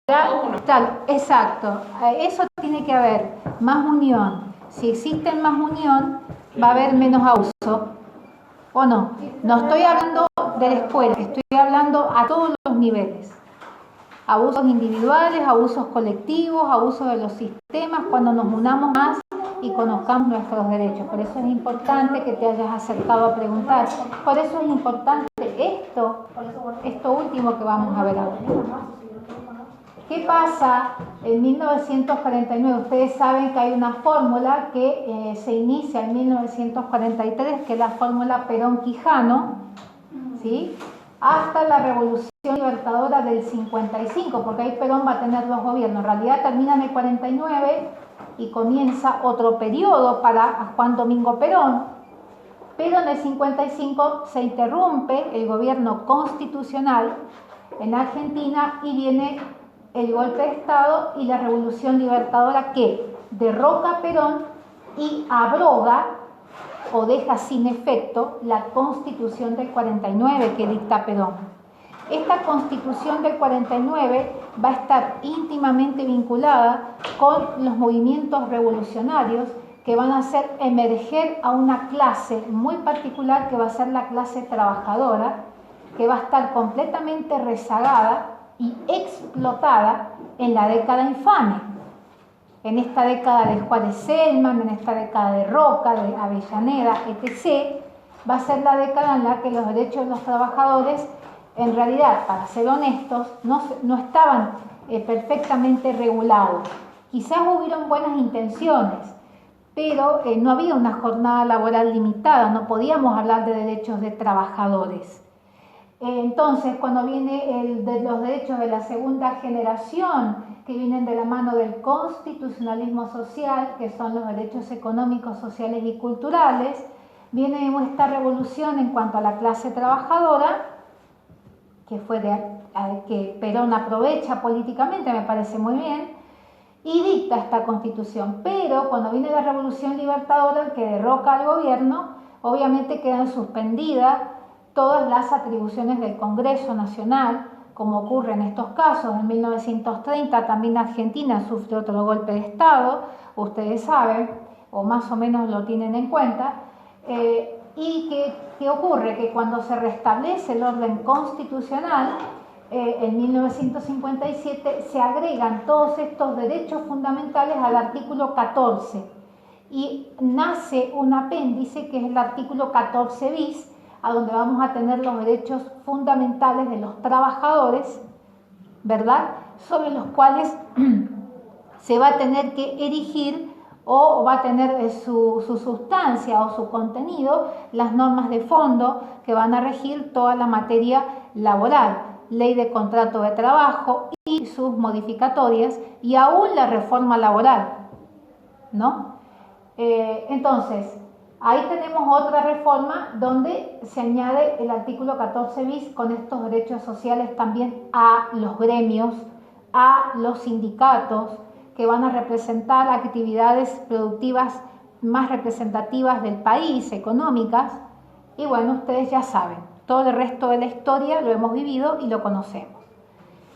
Tal, exacto. Eso tiene que haber más unión. Si existe más unión, va a haber menos abuso. ¿O no? No estoy hablando de la escuela, estoy hablando a todos los niveles. Abusos individuales, abusos colectivos, abusos de los sistemas, cuando nos unamos más y conozcamos nuestros derechos. Por eso es importante que te hayas acercado a preguntar. Por eso es importante esto último que vamos a ver ahora. ¿Qué pasa en 1949? Ustedes saben que hay una fórmula que se inicia en 1943, que es la fórmula Perón-Quijano, ¿sí? Hasta la Revolución Libertadora del 55, porque ahí Perón va a tener dos gobiernos. En realidad termina en el 49 y comienza otro periodo para Juan Domingo Perón, pero en el 55 se interrumpe el gobierno constitucional en Argentina y viene el golpe de Estado y la Revolución Libertadora, que derroca a Perón y abroga o deja sin efecto la Constitución del 49 que dicta Perón. Esta Constitución del 49 va a estar íntimamente vinculada con los movimientos revolucionarios que van a hacer emerger a una clase muy particular, que va a ser la clase trabajadora, que va a estar completamente rezagada y explotada en la década infame, en esta década de Juárez Selman, en esta década de Roca, de Avellaneda, etc. Va a ser la década en la que los derechos de los trabajadores, en realidad, para ser honestos, no estaban perfectamente regulados. Quizás hubieron buenas intenciones, pero no había una jornada laboral limitada, no podíamos hablar de derechos de trabajadores. Entonces, cuando viene de los derechos de la segunda generación, que vienen de la mano del constitucionalismo social, que son los derechos económicos, sociales y culturales, viene esta revolución en cuanto a la clase trabajadora, que fue que Perón aprovecha políticamente, me parece muy bien, y dicta esta constitución. Pero cuando viene la Revolución Libertadora, que derroca al gobierno, obviamente quedan suspendidas todas las atribuciones del Congreso Nacional, como ocurre en estos casos. En 1930 también Argentina sufre otro golpe de Estado, ustedes saben, o más o menos lo tienen en cuenta, y ¿qué ocurre? Que cuando se restablece el orden constitucional, en 1957 se agregan todos estos derechos fundamentales al artículo 14 y nace un apéndice que es el artículo 14 bis, a donde vamos a tener los derechos fundamentales de los trabajadores, ¿verdad? Sobre los cuales se va a tener que erigir o va a tener su sustancia o su contenido las normas de fondo que van a regir toda la materia laboral, ley de contrato de trabajo y sus modificatorias y aún la reforma laboral, ¿no? Entonces, ahí tenemos otra reforma donde se añade el artículo 14 bis con estos derechos sociales también a los gremios, a los sindicatos, que van a representar actividades productivas más representativas del país, económicas, y bueno, ustedes ya saben, todo el resto de la historia lo hemos vivido y lo conocemos.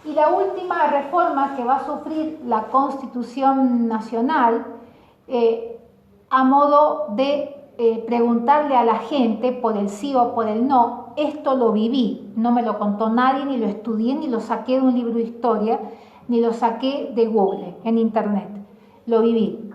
Y la última reforma que va a sufrir la Constitución Nacional, a modo de preguntarle a la gente por el sí o por el no, esto lo viví, no me lo contó nadie, ni lo estudié, ni lo saqué de un libro de historia, ni lo saqué de Google, en internet, lo viví.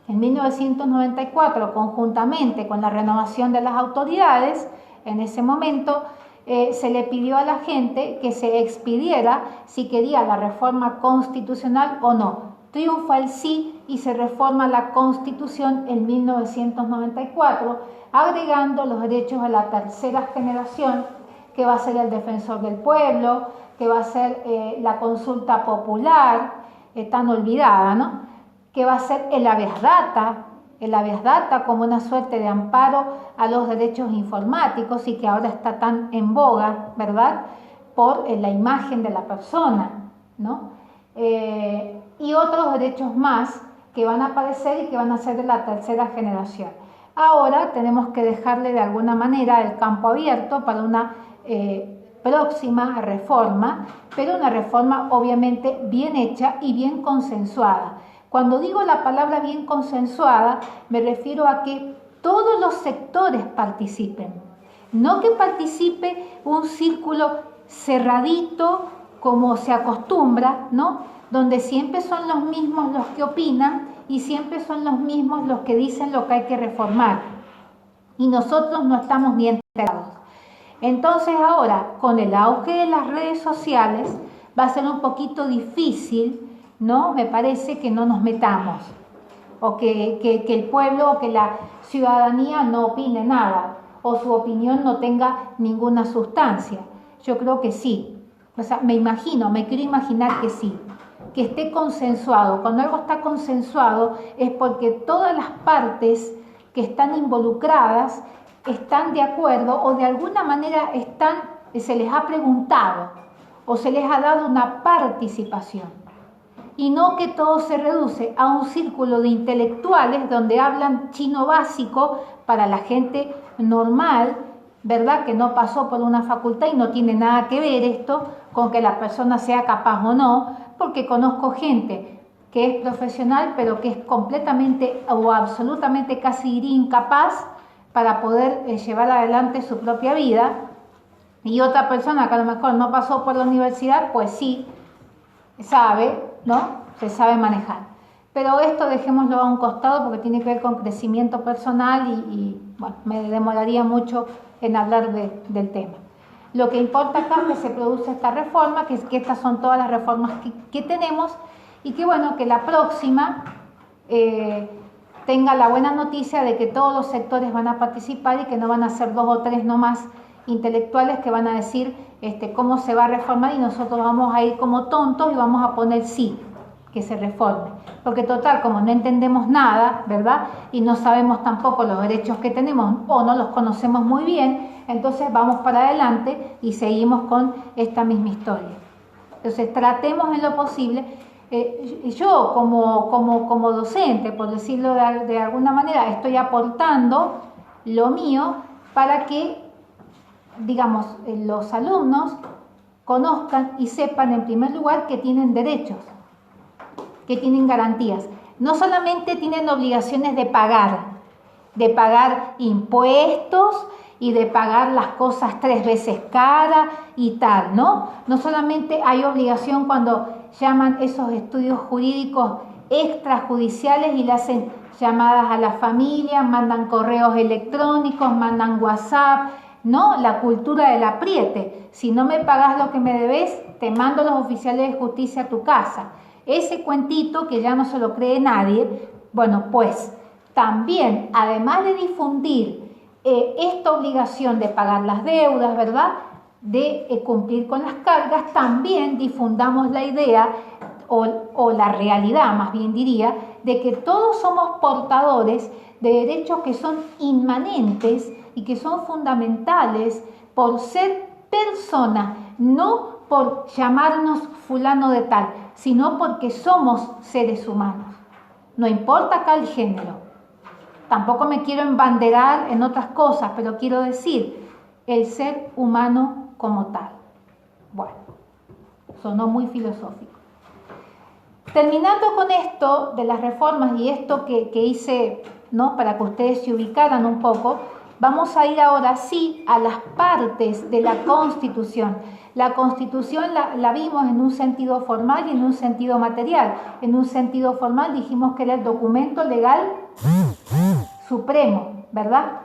En 1994, conjuntamente con la renovación de las autoridades, en ese momento se le pidió a la gente que se expidiera si quería la reforma constitucional o no. Triunfa el sí y se reforma la Constitución en 1994, agregando los derechos a la tercera generación, que va a ser el defensor del pueblo, que va a ser la consulta popular, tan olvidada, ¿no? Que va a ser el habeas data como una suerte de amparo a los derechos informáticos y que ahora está tan en boga, ¿verdad? Por la imagen de la persona, ¿no? Y otros derechos más que van a aparecer y que van a ser de la tercera generación. Ahora tenemos que dejarle de alguna manera el campo abierto para una próxima reforma, pero una reforma obviamente bien hecha y bien consensuada. Cuando digo la palabra bien consensuada, me refiero a que todos los sectores participen, no que participe un círculo cerradito como se acostumbra, ¿no? Donde siempre son los mismos los que opinan y siempre son los mismos los que dicen lo que hay que reformar. Y nosotros no estamos ni enterados. Entonces ahora, con el auge de las redes sociales, va a ser un poquito difícil, ¿no? Me parece que no nos metamos, o que el pueblo o que la ciudadanía no opine nada, o su opinión no tenga ninguna sustancia. Yo creo que sí. O sea, me quiero imaginar que sí, que esté consensuado. Cuando algo está consensuado es porque todas las partes que están involucradas están de acuerdo o de alguna manera se les ha preguntado o se les ha dado una participación. Y no que todo se reduce a un círculo de intelectuales donde hablan chino básico para la gente normal, ¿verdad? Que no pasó por una facultad y no tiene nada que ver esto con que la persona sea capaz o no, porque conozco gente que es profesional pero que es completamente o absolutamente casi diría incapaz para poder llevar adelante su propia vida, y otra persona que a lo mejor no pasó por la universidad, pues sí, sabe, ¿no? Se sabe manejar. Pero esto dejémoslo a un costado porque tiene que ver con crecimiento personal y bueno, me demoraría mucho en hablar del tema. Lo que importa acá es que se produce esta reforma, que estas son todas las reformas que tenemos, y que bueno, que la próxima tenga la buena noticia de que todos los sectores van a participar y que no van a ser 2 o 3 nomás intelectuales que van a decir cómo se va a reformar y nosotros vamos a ir como tontos y vamos a poner sí, que se reforme. Porque total, como no entendemos nada, ¿verdad? Y no sabemos tampoco los derechos que tenemos o no los conocemos muy bien, entonces vamos para adelante y seguimos con esta misma historia. Entonces tratemos en lo posible. Yo como docente, por decirlo de alguna manera, estoy aportando lo mío para que, digamos, los alumnos conozcan y sepan en primer lugar que tienen derechos, que tienen garantías. No solamente tienen obligaciones de pagar impuestos y de pagar las cosas 3 veces cara y tal, ¿no? No solamente hay obligación cuando llaman esos estudios jurídicos extrajudiciales y le hacen llamadas a la familia, mandan correos electrónicos, mandan WhatsApp, ¿no? La cultura del apriete. Si no me pagas lo que me debes, te mando los oficiales de justicia a tu casa. Ese cuentito que ya no se lo cree nadie, bueno, pues también, además de difundir esta obligación de pagar las deudas, ¿verdad?, de cumplir con las cargas, también difundamos la idea o la realidad, más bien diría, de que todos somos portadores de derechos que son inmanentes y que son fundamentales por ser persona, no por llamarnos fulano de tal, sino porque somos seres humanos. No importa acá el género. Tampoco me quiero embanderar en otras cosas, pero quiero decir, el ser humano como tal. Bueno, sonó muy filosófico. Terminando con esto de las reformas y esto que hice, ¿no?, para que ustedes se ubicaran un poco, vamos a ir ahora sí a las partes de la Constitución. La Constitución la vimos en un sentido formal y en un sentido material. En un sentido formal dijimos que era el documento legal supremo, ¿verdad?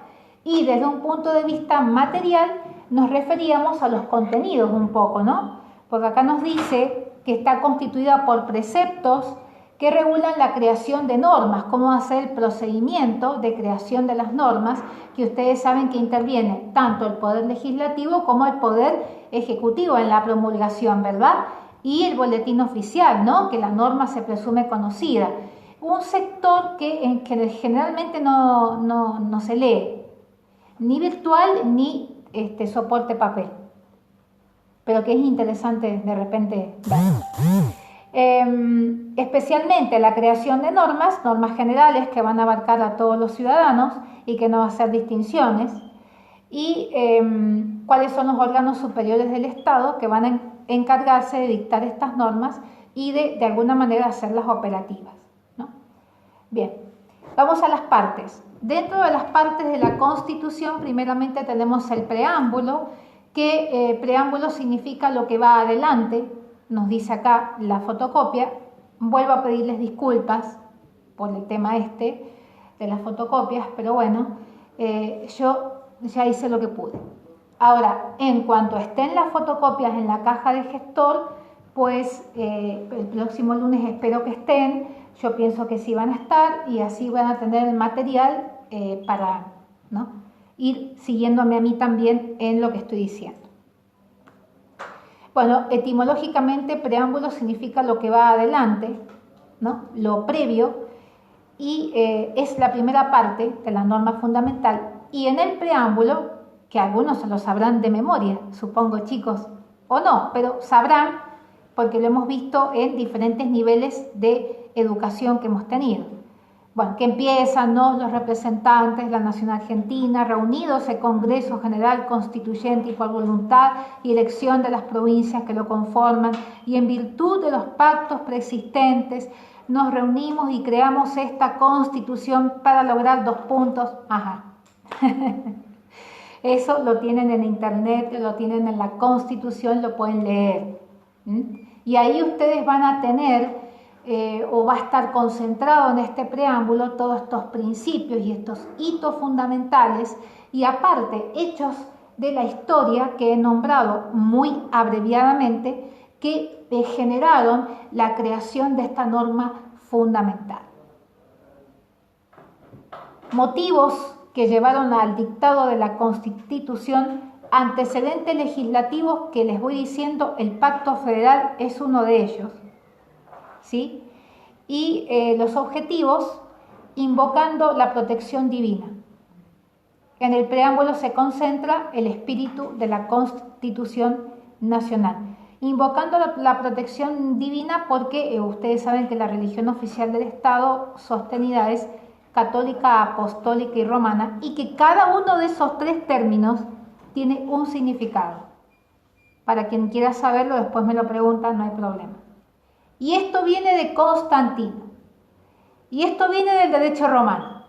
Y desde un punto de vista material nos referíamos a los contenidos un poco, ¿no? Porque acá nos dice que está constituida por preceptos que regulan la creación de normas, cómo hacer el procedimiento de creación de las normas, que ustedes saben que interviene tanto el Poder Legislativo como el Poder Ejecutivo en la promulgación, ¿verdad? Y el boletín oficial, ¿no?, que la norma se presume conocida. Un sector que generalmente no se lee, ni virtual ni soporte papel, pero que es interesante de repente ver. Especialmente la creación de normas generales que van a abarcar a todos los ciudadanos y que no va a hacer distinciones, y cuáles son los órganos superiores del Estado que van a encargarse de dictar estas normas y de alguna manera hacerlas operativas, ¿no? Bien, vamos a las partes. Dentro de las partes de la Constitución, primeramente tenemos el preámbulo, que preámbulo significa lo que va adelante, nos dice acá la fotocopia. Vuelvo a pedirles disculpas por el tema de las fotocopias, pero bueno, yo ya hice lo que pude. Ahora, en cuanto estén las fotocopias en la caja de gestor, pues el próximo lunes espero que estén. Yo pienso que sí van a estar y así van a tener el material para, ¿no?, ir siguiéndome a mí también en lo que estoy diciendo. Bueno, etimológicamente preámbulo significa lo que va adelante, ¿no?, lo previo, y es la primera parte de la norma fundamental. Y en el preámbulo, que algunos se lo sabrán de memoria, supongo, chicos, o no, pero sabrán porque lo hemos visto en diferentes niveles de educación que hemos tenido. Bueno, que empiezan, ¿no?, los representantes de la Nación Argentina reunidos en Congreso General Constituyente y por voluntad y elección de las provincias que lo conforman, y en virtud de los pactos preexistentes nos reunimos y creamos esta Constitución para lograr 2 puntos. Ajá. Eso lo tienen en internet, lo tienen en la Constitución, lo pueden leer. Y ahí ustedes van a tener, o va a estar concentrado en este preámbulo, todos estos principios y estos hitos fundamentales, y aparte, hechos de la historia que he nombrado muy abreviadamente, que generaron la creación de esta norma fundamental. Motivos que llevaron al dictado de la Constitución, antecedentes legislativos que les voy diciendo, el Pacto Federal es uno de ellos, ¿sí? Y los objetivos, invocando la protección divina. En el preámbulo se concentra el espíritu de la Constitución Nacional. Invocando la protección divina porque ustedes saben que la religión oficial del Estado sostenida es católica, apostólica y romana, y que cada uno de esos 3 términos tiene un significado. Para quien quiera saberlo, después me lo preguntan, no hay problema. Y esto viene de Constantino. Y esto viene del derecho romano.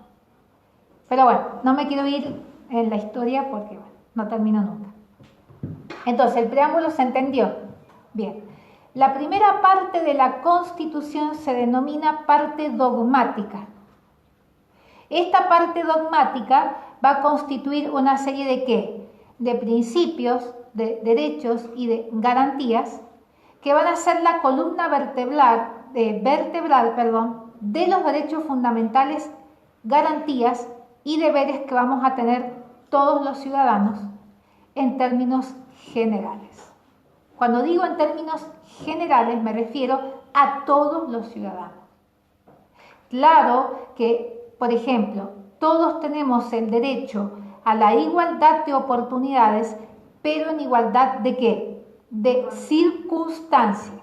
Pero bueno, no me quiero ir en la historia porque bueno, no termino nunca. Entonces, el preámbulo se entendió. Bien. La primera parte de la Constitución se denomina parte dogmática. Esta parte dogmática va a constituir una serie de ¿qué? De principios, de derechos y de garantías que van a ser la columna vertebral, de los derechos fundamentales, garantías y deberes que vamos a tener todos los ciudadanos en términos generales. Cuando digo en términos generales me refiero a todos los ciudadanos. Claro que, por ejemplo, todos tenemos el derecho a la igualdad de oportunidades, pero en igualdad ¿de qué? De circunstancia.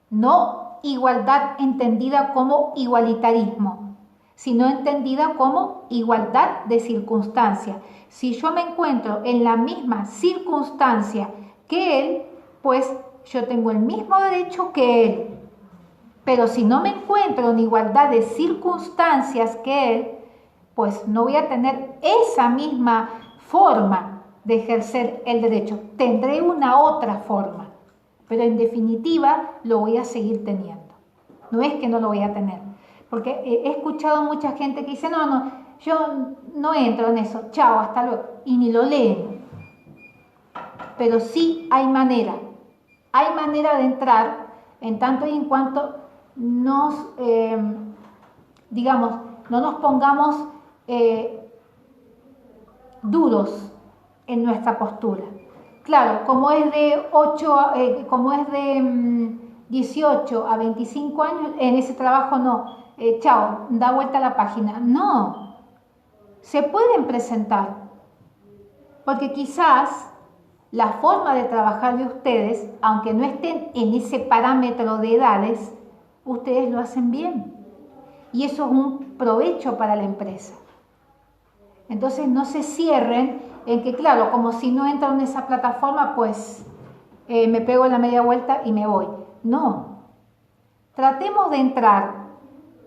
No igualdad entendida como igualitarismo, sino entendida como igualdad de circunstancia. Si yo me encuentro en la misma circunstancia que él, pues yo tengo el mismo derecho que él. Pero si no me encuentro en igualdad de circunstancias que él, pues no voy a tener esa misma forma de ejercer el derecho. Tendré una otra forma, pero en definitiva lo voy a seguir teniendo. No es que no lo voy a tener, porque he escuchado mucha gente que dice, no, yo no entro en eso, chao, hasta luego, y ni lo leen. Pero sí hay manera de entrar en tanto y en cuanto no nos pongamos duros en nuestra postura. Claro, como es de 18 a 25 años, en ese trabajo no, chao, da vuelta a la página. No, se pueden presentar, porque quizás la forma de trabajar de ustedes, aunque no estén en ese parámetro de edades, ustedes lo hacen bien. Y eso es un provecho para la empresa. Entonces no se cierren en que claro, como si no entro en esa plataforma, pues me pego la media vuelta y me voy. No, tratemos de entrar.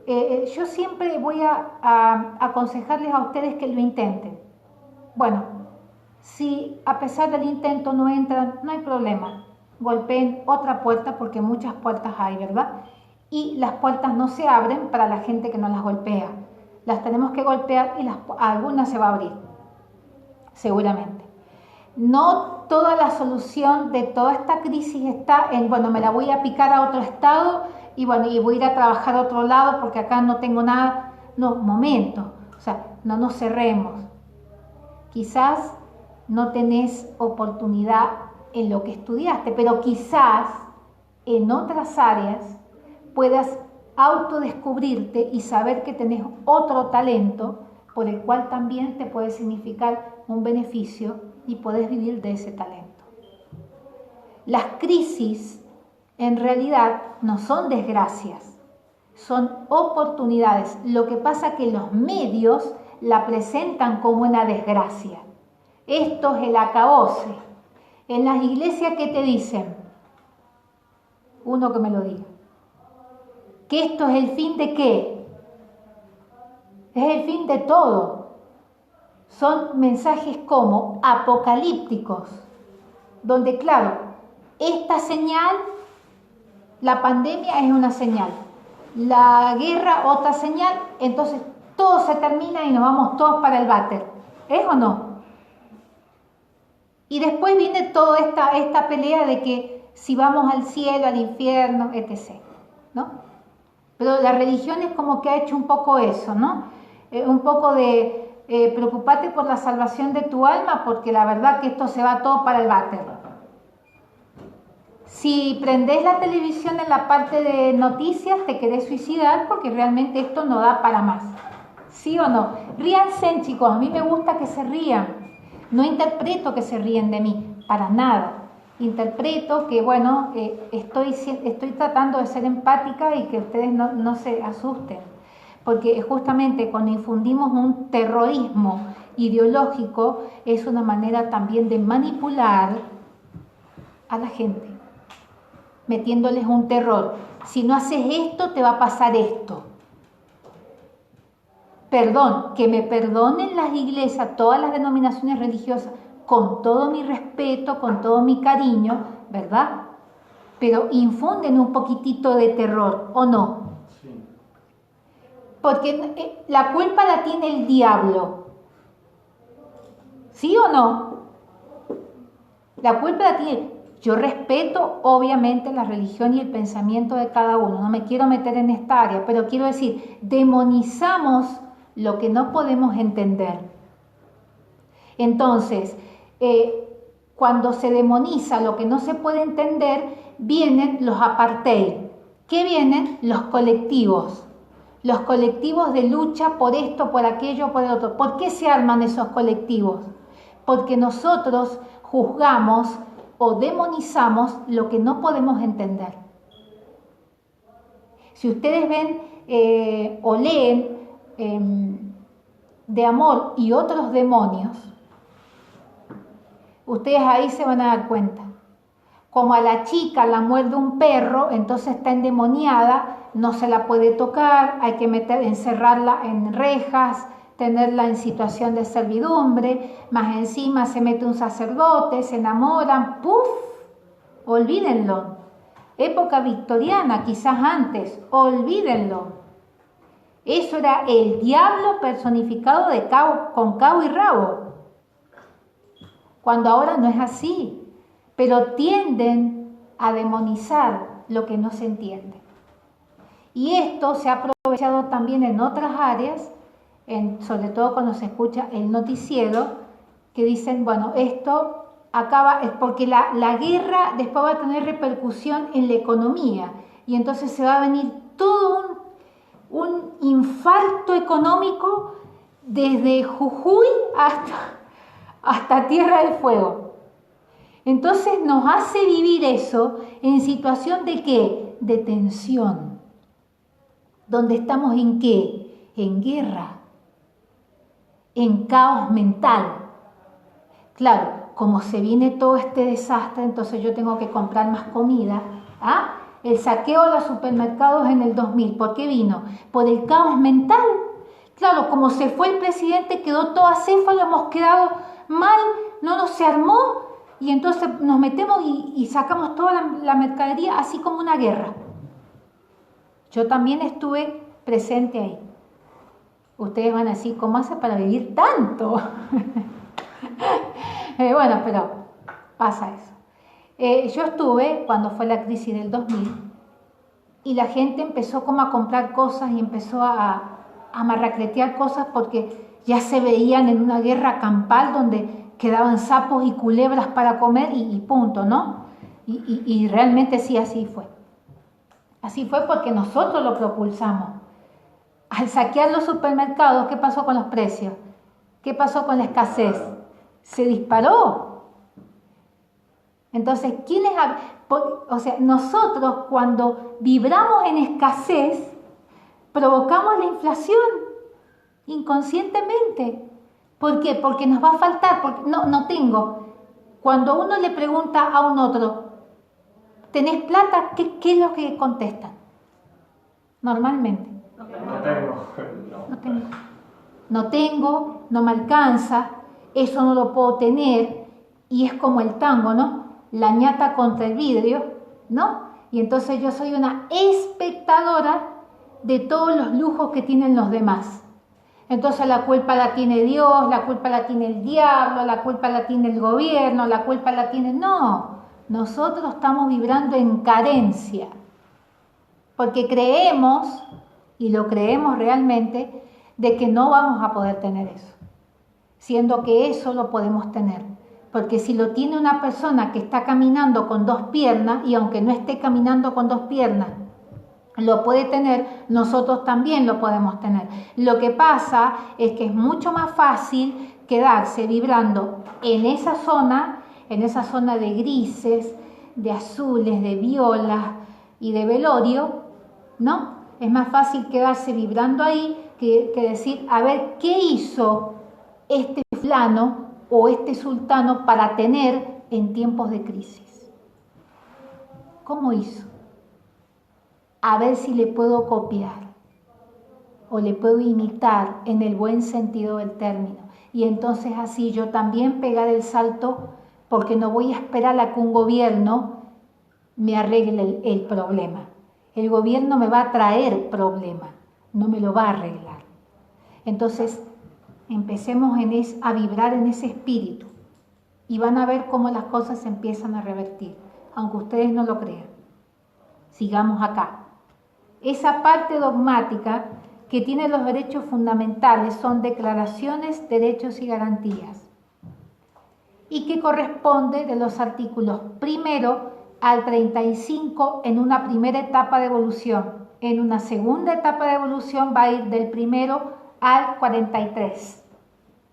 Yo siempre voy a aconsejarles a ustedes que lo intenten. Bueno, si a pesar del intento no entran, no hay problema. Golpeen otra puerta porque muchas puertas hay, ¿verdad? Y las puertas no se abren para la gente que no las golpea. Las tenemos que golpear y algunas se va a abrir, seguramente. No toda la solución de toda esta crisis está en, bueno, me la voy a picar a otro estado y bueno, y voy a ir a trabajar a otro lado porque acá no tengo nada. No, momento, o sea, no nos cerremos. Quizás no tenés oportunidad en lo que estudiaste, pero quizás en otras áreas puedas autodescubrirte y saber que tenés otro talento por el cual también te puede significar un beneficio y podés vivir de ese talento. Las crisis en realidad no son desgracias, son oportunidades. Lo que pasa es que los medios la presentan como una desgracia. Esto es el acabose. En las iglesias, ¿qué te dicen? Uno que me lo diga. ¿Que esto es el fin de qué? Es el fin de todo. Son mensajes como apocalípticos, donde claro, esta señal, la pandemia es una señal, la guerra otra señal, entonces todo se termina y nos vamos todos para el váter. ¿Es o no? Y después viene toda esta pelea de que si vamos al cielo, al infierno, etc., ¿no? Pero la religión es como que ha hecho un poco eso, ¿no? Un poco de preocupate por la salvación de tu alma, porque la verdad que esto se va todo para el váter. Si prendés la televisión en la parte de noticias, te querés suicidar porque realmente esto no da para más. ¿Sí o no? Ríanse, chicos, a mí me gusta que se rían. No interpreto que se ríen de mí, para nada. Interpreto que, bueno, estoy tratando de ser empática y que ustedes no se asusten. Porque justamente cuando infundimos un terrorismo ideológico, es una manera también de manipular a la gente, metiéndoles un terror. Si no haces esto, te va a pasar esto. Perdón, que me perdonen las iglesias, todas las denominaciones religiosas, con todo mi respeto, con todo mi cariño, ¿verdad? Pero infunden un poquitito de terror, ¿o no? Sí. Porque la culpa la tiene el diablo. ¿Sí o no? La culpa la tiene. Yo respeto, obviamente, la religión y el pensamiento de cada uno. No me quiero meter en esta área, pero quiero decir, demonizamos lo que no podemos entender. Entonces, cuando se demoniza lo que no se puede entender, vienen los apartheid. ¿Qué vienen? Los colectivos. Los colectivos de lucha por esto, por aquello, por el otro. ¿Por qué se arman esos colectivos? Porque nosotros juzgamos o demonizamos lo que no podemos entender. Si ustedes ven o leen de amor y otros demonios, ustedes ahí se van a dar cuenta. Como a la chica la muerde un perro, entonces está endemoniada, no se la puede tocar, hay que encerrarla en rejas, tenerla en situación de servidumbre, más encima se mete un sacerdote, se enamoran, ¡puf! Olvídenlo. Época victoriana, quizás antes, olvídenlo. Eso era el diablo personificado con cabo y rabo. Cuando ahora no es así, pero tienden a demonizar lo que no se entiende. Y esto se ha aprovechado también en otras áreas, sobre todo cuando se escucha el noticiero, que dicen, bueno, esto acaba, es porque la guerra después va a tener repercusión en la economía, y entonces se va a venir todo un infarto económico desde Jujuy hasta Tierra del Fuego. Entonces nos hace vivir eso en situación de ¿qué? De tensión. ¿Donde estamos en qué? En guerra, en caos mental. Claro, como se viene todo este desastre, entonces yo tengo que comprar más comida. ¿Ah? El saqueo a los supermercados en el 2000, ¿por qué vino? Por el caos mental. Claro, como se fue el presidente, quedó todo acéfalo, hemos quedado mal, no nos se armó, y entonces nos metemos y sacamos toda la mercadería, así como una guerra. Yo también estuve presente ahí. Ustedes van a decir, ¿cómo hace para vivir tanto? Bueno, pero pasa eso. Yo estuve cuando fue la crisis del 2000 y la gente empezó como a comprar cosas y empezó a marracletear cosas porque ya se veían en una guerra campal donde quedaban sapos y culebras para comer y punto, ¿no? Y realmente sí, así fue. Así fue porque nosotros lo propulsamos. Al saquear los supermercados, ¿qué pasó con los precios? ¿Qué pasó con la escasez? Se disparó. Entonces, o sea, nosotros cuando vibramos en escasez, provocamos la inflación inconscientemente. ¿Por qué? Porque nos va a faltar, porque no tengo. Cuando uno le pregunta a un otro, ¿tenés plata? ¿Qué es lo que contestan? Normalmente. No tengo, no me alcanza, eso no lo puedo tener, y es como el tango, ¿no? La ñata contra el vidrio, ¿no? Y entonces yo soy una espectadora de todos los lujos que tienen los demás. Entonces la culpa la tiene Dios, la culpa la tiene el diablo, la culpa la tiene el gobierno, la culpa la tiene... No, nosotros estamos vibrando en carencia, porque creemos, y lo creemos realmente, de que no vamos a poder tener eso, siendo que eso lo podemos tener. Porque si lo tiene una persona que está caminando con dos piernas, y aunque no esté caminando con dos piernas, lo puede tener, nosotros también lo podemos tener. Lo que pasa es que es mucho más fácil quedarse vibrando en esa zona de grises, de azules, de violas y de velorio, ¿no? Es más fácil quedarse vibrando ahí que decir, a ver, ¿qué hizo este fulano o este sultano para tener en tiempos de crisis? ¿Cómo hizo? A ver si le puedo copiar o le puedo imitar en el buen sentido del término. Y entonces así yo también pegar el salto, porque no voy a esperar a que un gobierno me arregle el problema. El gobierno me va a traer problema, no me lo va a arreglar. Entonces, empecemos a vibrar en ese espíritu y van a ver cómo las cosas se empiezan a revertir, aunque ustedes no lo crean. Sigamos acá. Esa parte dogmática que tiene los derechos fundamentales son declaraciones, derechos y garantías, y que corresponde de los artículos 1 al 35 en una primera etapa de evolución. En una segunda etapa de evolución va a ir del 1 al 43,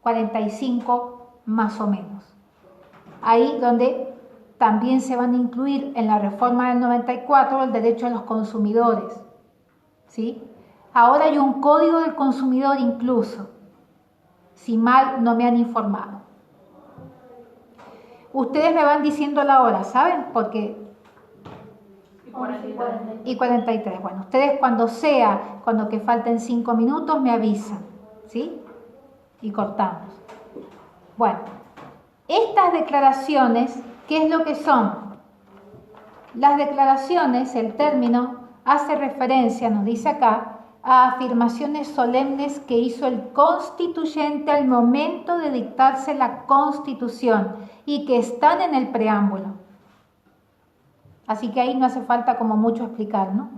45 más o menos. Ahí donde también se van a incluir en la reforma del 94 el derecho a los consumidores, ¿sí? Ahora hay un código del consumidor incluso, si mal no me han informado. Ustedes me van diciendo la hora, ¿saben? Porque... Y 43. Bueno, ustedes cuando que falten 5 minutos me avisan, ¿sí? Y cortamos. Bueno, estas declaraciones, ¿qué es lo que son? Las declaraciones, el término hace referencia, nos dice acá, a afirmaciones solemnes que hizo el constituyente al momento de dictarse la Constitución y que están en el preámbulo. Así que ahí no hace falta como mucho explicar, ¿no?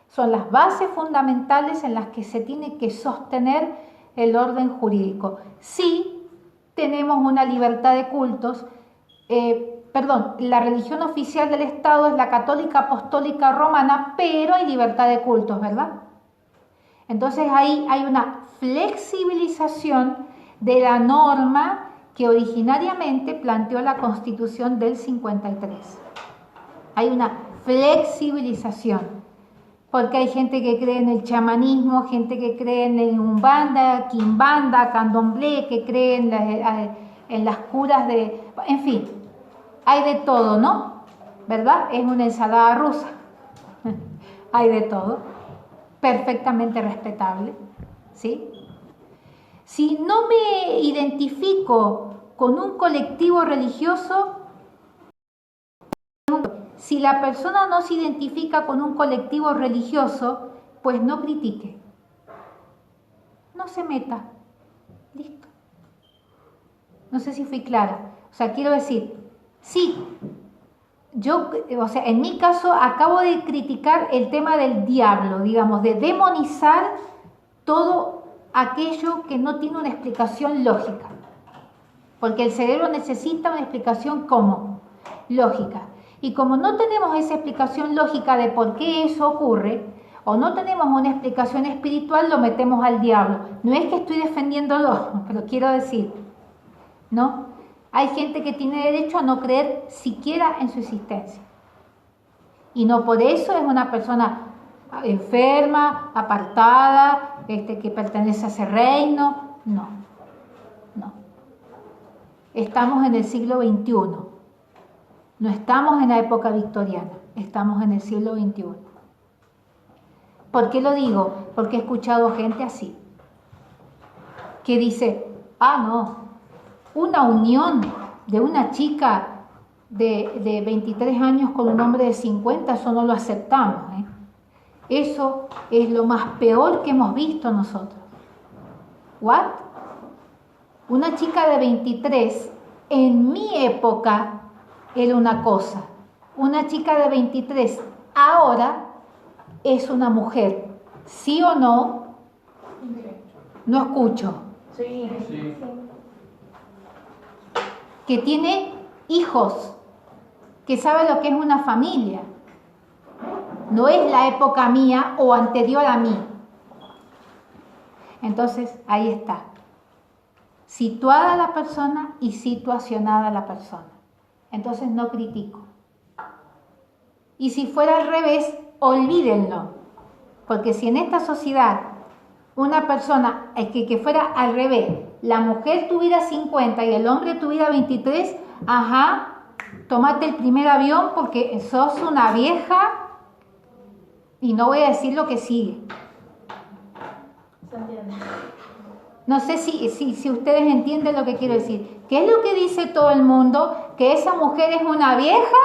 Son las bases fundamentales en las que se tiene que sostener el orden jurídico. Sí tenemos una libertad de cultos, la religión oficial del Estado es la católica apostólica romana, pero hay libertad de cultos, ¿verdad? Entonces ahí hay una flexibilización de la norma que originariamente planteó la Constitución del 53. Hay una flexibilización, porque hay gente que cree en el chamanismo, gente que cree en el Umbanda, Quimbanda, Candomblé, que cree en las curas de... En fin, hay de todo, ¿no? ¿Verdad? Es una ensalada rusa. Hay de todo. Perfectamente respetable, ¿sí? Si no me identifico con un colectivo religioso, si la persona no se identifica con un colectivo religioso, pues no critique. No se meta. Listo. No sé si fui clara. O sea, quiero decir, sí, yo, o sea, en mi caso acabo de criticar el tema del diablo, digamos, de demonizar todo aquello que no tiene una explicación lógica. Porque el cerebro necesita una explicación ¿cómo? Lógica. Y como no tenemos esa explicación lógica de por qué eso ocurre, o no tenemos una explicación espiritual, lo metemos al diablo. No es que estoy defendiéndolo, pero quiero decir, ¿no? Hay gente que tiene derecho a no creer siquiera en su existencia. Y no por eso es una persona enferma, apartada, que pertenece a ese reino. No, no. Estamos en el siglo XXI. No estamos en la época victoriana, estamos en el siglo XXI. ¿Por qué lo digo? Porque he escuchado gente así, que dice, no, una unión de una chica de 23 años con un hombre de 50, eso no lo aceptamos. Eso es lo más peor que hemos visto nosotros. ¿What? Una chica de 23, en mi época, era una cosa. Una chica de 23 ahora es una mujer. ¿Sí o no? No escucho. Sí. Que tiene hijos, que sabe lo que es una familia. No es la época mía o anterior a mí. Entonces, ahí está. Situada la persona y situacionada la persona. Entonces no critico. Y si fuera al revés, olvídenlo. Porque si en esta sociedad una persona, que fuera al revés, la mujer tuviera 50 y el hombre tuviera 23, tómate el primer avión porque sos una vieja y no voy a decir lo que sigue. No sé si ustedes entienden lo que quiero decir. ¿Qué es lo que dice todo el mundo? ¿Que esa mujer es una vieja?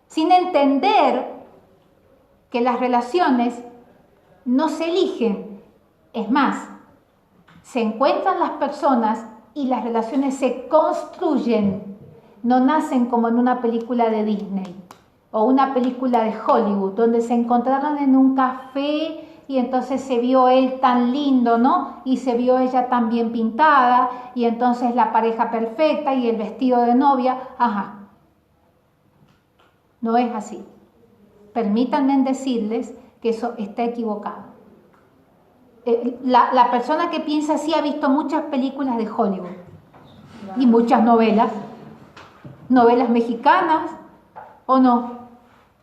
Sin entender que las relaciones no se eligen. Es más, se encuentran las personas y las relaciones se construyen. No nacen como en una película de Disney o una película de Hollywood, donde se encontraron en un café y entonces se vio él tan lindo, ¿no? Y se vio ella tan bien pintada, y entonces la pareja perfecta y el vestido de novia. No es así. Permítanme decirles que eso está equivocado. La persona que piensa así ha visto muchas películas de Hollywood y muchas novelas mexicanas, ¿o no?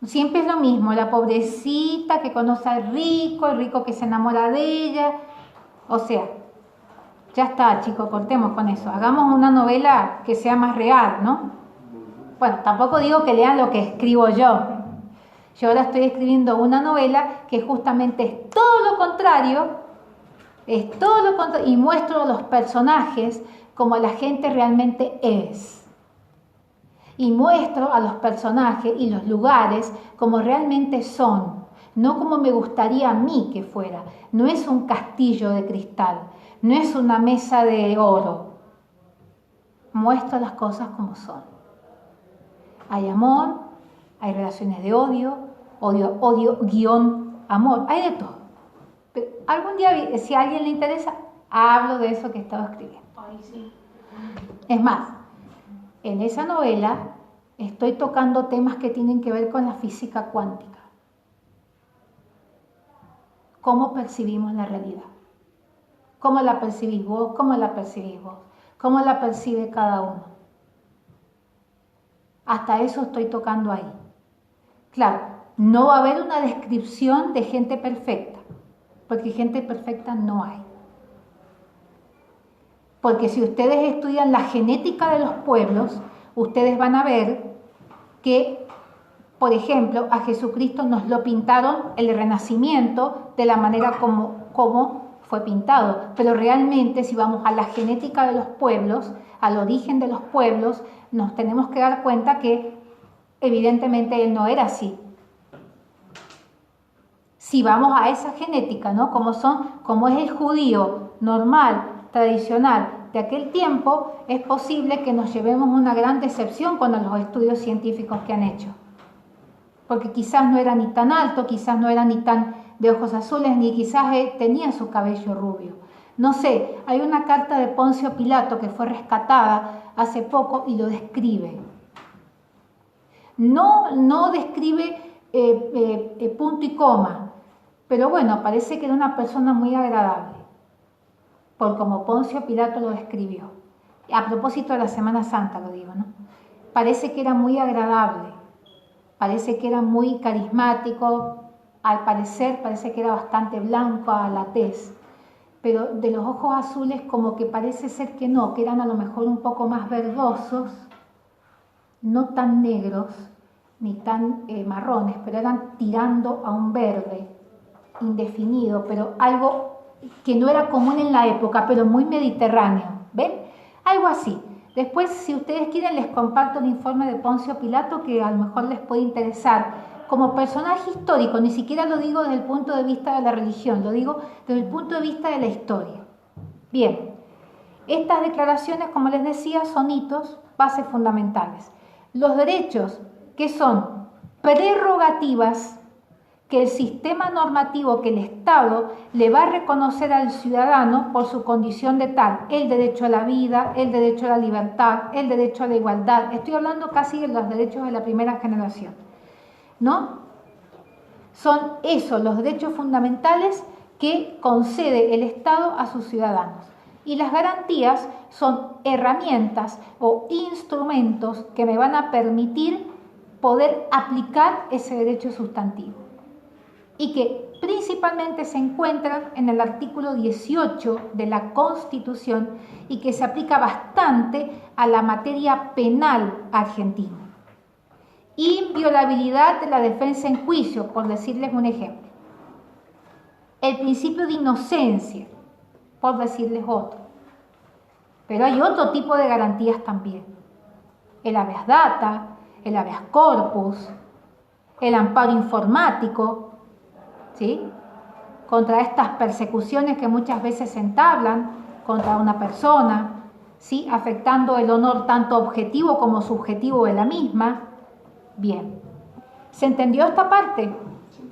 Siempre es lo mismo, la pobrecita que conoce al rico, el rico que se enamora de ella. O sea, ya está, chicos, cortemos con eso. Hagamos una novela que sea más real, ¿no? Bueno, tampoco digo que lean lo que escribo yo. Yo ahora estoy escribiendo una novela que justamente es todo lo contrario, y muestro los personajes como la gente realmente es. Y muestro a los personajes y los lugares como realmente son, no como me gustaría a mí que fuera. No es un castillo de cristal, no es una mesa de oro. Muestro las cosas como son. Hay amor, hay relaciones de odio, amor, hay de todo. Pero algún día, si a alguien le interesa, hablo de eso que estaba escribiendo. Ay, sí. Es más, en esa novela estoy tocando temas que tienen que ver con la física cuántica. ¿Cómo percibimos la realidad? ¿Cómo la percibís vos? ¿Cómo la percibís vos? ¿Cómo la percibe cada uno? Hasta eso estoy tocando ahí. Claro, no va a haber una descripción de gente perfecta, porque gente perfecta no hay. Porque si ustedes estudian la genética de los pueblos, ustedes van a ver que, por ejemplo, a Jesucristo nos lo pintaron el Renacimiento de la manera como fue pintado. Pero realmente, si vamos a la genética de los pueblos, al origen de los pueblos, nos tenemos que dar cuenta que evidentemente él no era así. Si vamos a esa genética, ¿no? Como es el judío normal, tradicional de aquel tiempo, es posible que nos llevemos una gran decepción con los estudios científicos que han hecho. Porque quizás no era ni tan alto, quizás no era ni tan de ojos azules, ni quizás tenía su cabello rubio. No sé, hay una carta de Poncio Pilato que fue rescatada hace poco y lo describe. No describe punto y coma, pero bueno, parece que era una persona muy agradable, por como Poncio Pilato lo describió. A propósito de la Semana Santa lo digo, ¿no? Parece que era muy agradable, parece que era muy carismático, al parecer parece que era bastante blanco a la tez, pero de los ojos azules como que parece ser que no, que eran a lo mejor un poco más verdosos, no tan negros ni tan marrones, pero eran tirando a un verde indefinido, pero algo que no era común en la época, pero muy mediterráneo, ¿ven? Algo así. Después, si ustedes quieren, les comparto el informe de Poncio Pilato, que a lo mejor les puede interesar. Como personaje histórico, ni siquiera lo digo desde el punto de vista de la religión, lo digo desde el punto de vista de la historia. Bien, estas declaraciones, como les decía, son hitos, bases fundamentales. Los derechos, que son prerrogativas que el sistema normativo, que el Estado le va a reconocer al ciudadano por su condición de tal, el derecho a la vida, el derecho a la libertad, el derecho a la igualdad. Estoy hablando casi de los derechos de la primera generación, ¿no? Son esos los derechos fundamentales que concede el Estado a sus ciudadanos. Y las garantías son herramientas o instrumentos que me van a permitir poder aplicar ese derecho sustantivo, y que principalmente se encuentran en el artículo 18 de la Constitución y que se aplica bastante a la materia penal argentina. Inviolabilidad de la defensa en juicio, por decirles un ejemplo. El principio de inocencia, por decirles otro. Pero hay otro tipo de garantías también. El habeas data, el habeas corpus, el amparo informático, ¿sí? Contra estas persecuciones que muchas veces se entablan contra una persona, ¿sí? Afectando el honor tanto objetivo como subjetivo de la misma. Bien, ¿se entendió esta parte?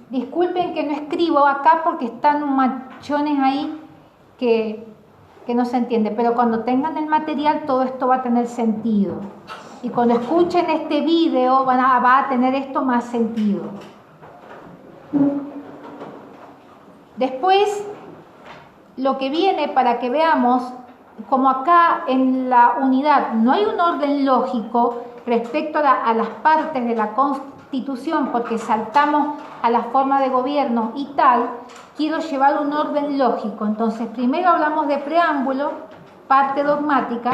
Disculpen que no escribo acá porque están machones ahí que no se entiende, pero cuando tengan el material todo esto va a tener sentido. Y cuando escuchen este video va a tener esto más sentido. Después, lo que viene para que veamos, como acá en la unidad no hay un orden lógico respecto a las partes de la Constitución, porque saltamos a la forma de gobierno y tal, quiero llevar un orden lógico. Entonces, primero hablamos de preámbulo, parte dogmática,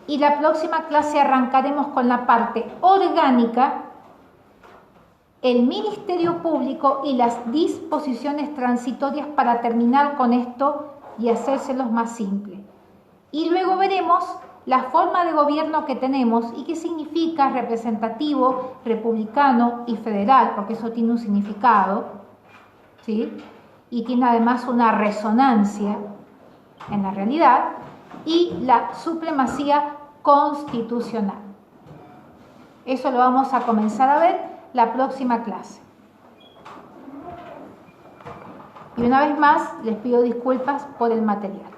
y la próxima clase arrancaremos con la parte orgánica, el Ministerio Público y las disposiciones transitorias para terminar con esto y hacérselos más simple. Y luego veremos la forma de gobierno que tenemos y qué significa representativo, republicano y federal, porque eso tiene un significado, ¿sí? Y tiene además una resonancia en la realidad, y la supremacía constitucional. Eso lo vamos a comenzar a ver la próxima clase. Y una vez más les pido disculpas por el material.